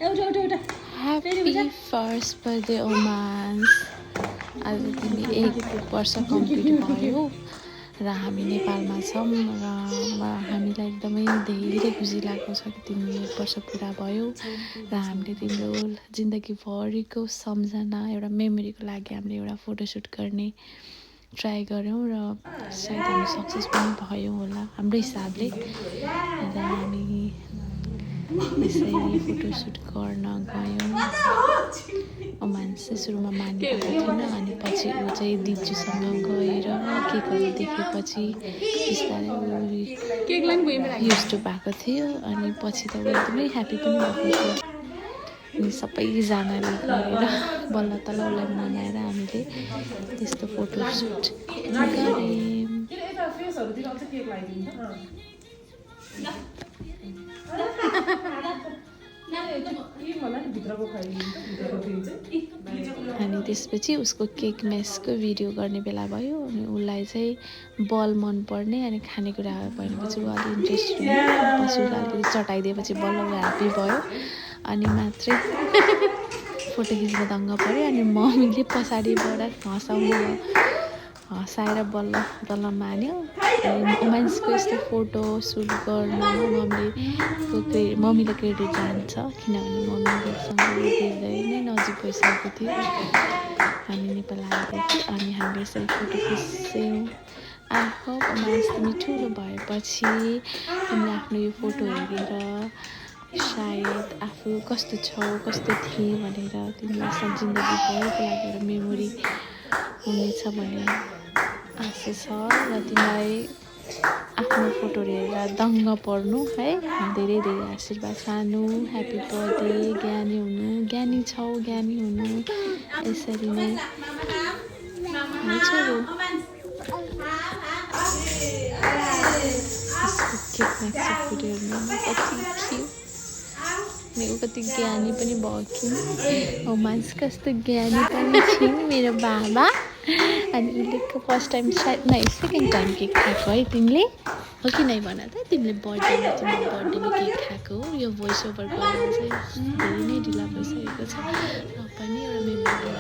Happy first birthday, Omans. आज तिमी 1 वर्ष कम्प्लिट भयो र हामी नेपालमा छौँ र हामीलाई एकदमै धेरै खुसी लागेको छ कि तिमी 1 वर्ष पुरा भयो र हामीले तिम्रो जिन्दगीभरिको सम्झना एउटा मेमोरीको लागि हामीले एउटा फोटोसुट गर्ने ट्राई गऱ्यौँ र सायद हामी सक्सेस पनि भयौँ होला हाम्रो हिसाबले र हामी यसरी फोटोसुट गर्न गयौँ। ओमान्स चाहिँ सुरुमा मानेको थिएन अनि पछि ऊ चाहिँ दिजुसँग गएर केकहरू देखेपछि बिस्तारै युज भएको थियो अनि पछि त ऊ एकदमै ह्याप्पी पनि भएको थियो अनि सबैजनाले गरेर बल्ल तल्ल उसलाई मनाएर हामीले त्यस्तो फोटोसुट गऱ्यौँ। अनि त्यसपछि उसको केक मेसको भिडियो गर्ने बेला भयो अनि उसलाई चाहिँ बल मनपर्ने अनि खानेकुरा भनेपछि ऊ अलिक इन्ट्रेस्ट हुने पछि उसलाई अलिकति चटाइदिएपछि बल्ल ऊ ह्याप्पी भयो अनि मात्रै फोटो खिच्न दङ्ग पऱ्यो अनि मम्मीले पछाडिबाट हँसाएर बल्ल तल मान्यो। अनि ओमान्सको यस्तो फोटो सुट गर्न मम्मीले क्रेडिट जान्छ किनभने मम्मीसँग धेरै नै नजिक भइसकेको थियो। हामी नेपाल आएको थियो अनि हामीले यसरी फोटो खिच्यौँ। आई होप ओमान्स तिमी ठुलो भएपछि तिमीले आफ्नो यो फोटो हेरेर सायद आफू कस्तो छौ कस्तो थिएँ भनेर तिमीलाई जिन्दगीभरको लागि एउटा मेमोरी हुनेछ भन्ने आशा छ र तिमीलाई आफ्नो फोटो हेरेर दङ्ग पर्नु है धेरै धेरै आशीर्वाद सानो ह्याप्पी बर्थडे ज्ञानी हुनु ज्ञानी छौ ज्ञानी हुनु यसरी नै छोरो मेरो कति ज्ञानी पनि भयो ओमान्स कस्तो ज्ञानी पनि छिन् मेरो बाबा। अनि उसले फर्स्ट टाइम सायद नै सेकेन्ड टाइम केक खाएको है तिमीले हो कि नै भन त तिमीले बर्थडेमा केक खाएको हो यो भोइस ओभर गरेर चाहिँ धेरै नै ढिला भइसकेको छ र पनि एउटा मेमोरी